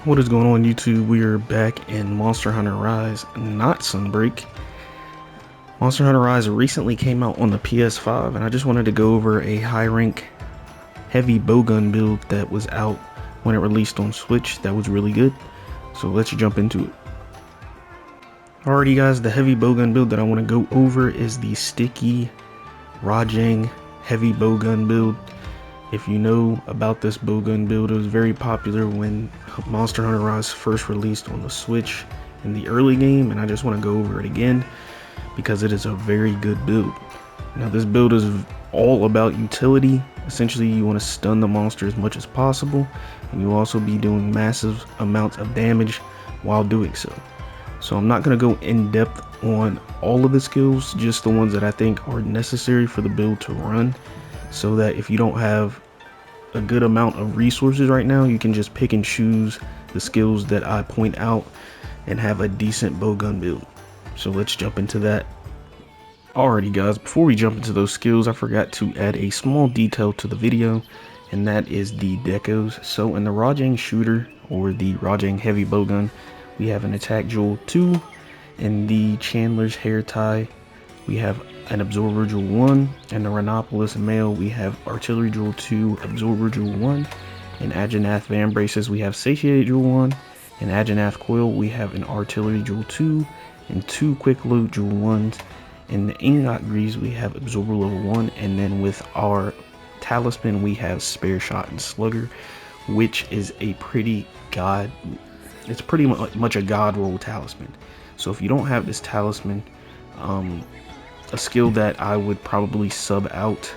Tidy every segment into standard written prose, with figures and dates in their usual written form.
What is going on, YouTube? We are back in Monster Hunter Rise, not Sunbreak. Monster Hunter Rise recently came out on the PS5, and I just wanted to go over a high rank heavy bowgun build that was out when it released on Switch that was really good. So let's jump into it. Alrighty guys, the heavy bowgun build that I want to go over is the sticky Rajang heavy bowgun build. If you know about this bowgun build, it was very popular when Monster Hunter Rise first released on the Switch in the early game, and I just want to go over it again because it is a very good build. Now this build is all about utility. Essentially you want to stun the monster as much as possible, and you'll also be doing massive amounts of damage while doing so. So I'm not going to go in depth on all of the skills, just the ones that I think are necessary for the build to run, so that if you don't have a good amount of resources right now, you can just pick and choose the skills that I point out and have a decent bowgun build. So let's jump into that. Alrighty guys, before we jump into those skills, I forgot to add a small detail to the video, and that is the decos. So in the Rajang shooter, or the Rajang heavy bowgun, we have an attack jewel 2. In the Chandler's hair tie, we have an absorber jewel 1. In the Rhinopolis male, we have artillery jewel 2, absorber jewel 1. In Ajanath van braces, we have satiated jewel 1. In Ajanath coil, we have an artillery jewel 2 and 2 quick load jewel 1s. In the Ingot greaves, we have absorber level 1, and then with our talisman, we have spare shot and slugger, which is a pretty god. It's pretty much a god roll talisman. So if you don't have this talisman, a skill that I would probably sub out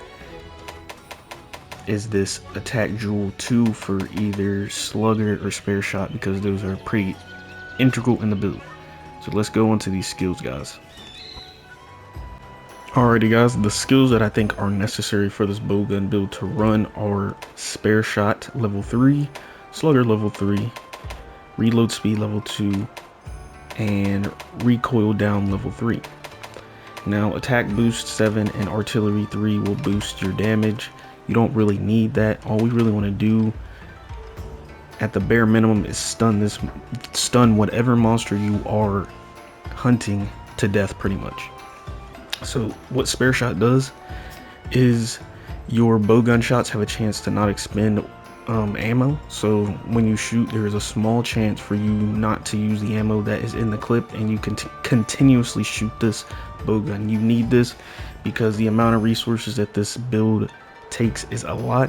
is this attack jewel 2 for either slugger or spare shot, because those are pretty integral in the build. So let's go into these skills, guys. Alrighty guys, the skills that I think are necessary for this bowgun build to run are spare shot level 3, slugger level 3, reload speed level 2, and recoil down level 3. Now attack boost 7 and artillery 3 will boost your damage. You don't really need that. All we really want to do at the bare minimum is stun whatever monster you are hunting to death, pretty much. So what spare shot does is your bowgun shots have a chance to not expend ammo. So when you shoot, there is a small chance for you not to use the ammo that is in the clip, and you can continuously shoot this bowgun. You need this because the amount of resources that this build takes is a lot,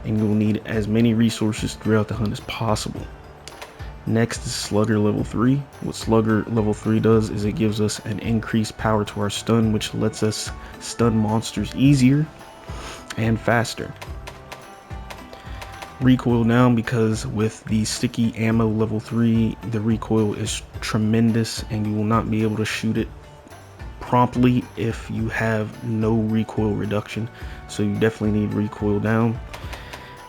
and you'll need as many resources throughout the hunt as possible. Next is slugger level 3. What slugger level 3 does is it gives us an increased power to our stun, which lets us stun monsters easier and faster. Recoil down, because with the sticky ammo level 3, the recoil is tremendous and you will not be able to shoot it promptly if you have no recoil reduction. So you definitely need recoil down.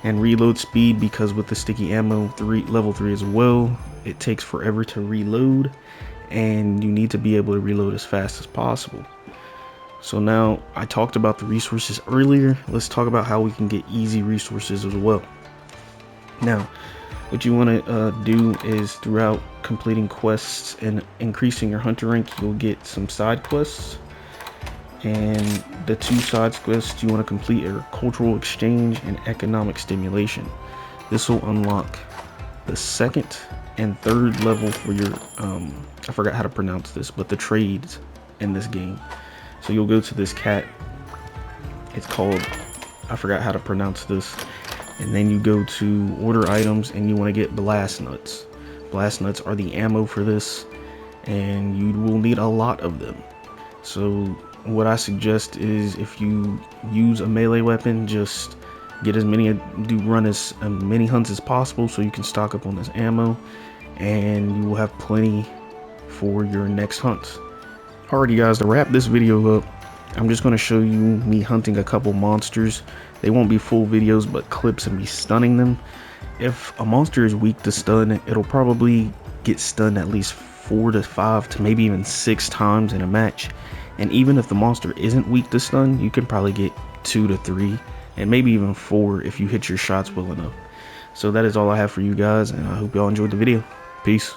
And reload speed, because with the sticky ammo level 3 as well, it takes forever to reload, and you need to be able to reload as fast as possible. So now, I talked about the resources earlier. Let's talk about how we can get easy resources as well. Now, what you want to do is, throughout completing quests and increasing your hunter rank, you'll get some side quests. And the 2 side quests you want to complete are cultural exchange and economic stimulation. This will unlock the 2nd and 3rd level for your I forgot how to pronounce this, but the trades in this game. So you'll go to this cat, it's called, I forgot how to pronounce this, and then you go to order items and you want to get blast nuts. Blast nuts are the ammo for this, and you will need a lot of them. So what I suggest is, if you use a melee weapon, just get as many, run as many hunts as possible so you can stock up on this ammo, and you will have plenty for your next hunts. Alrighty guys, to wrap this video up, I'm just going to show you me hunting a couple monsters. They won't be full videos, but clips of me stunning them. If a monster is weak to stun, it'll probably get stunned at least 4 to 5 to maybe even 6 times in a match. And even if the monster isn't weak to stun, you can probably get 2 to 3 and maybe even 4 if you hit your shots well enough. So that is all I have for you guys, and I hope y'all enjoyed the video. Peace.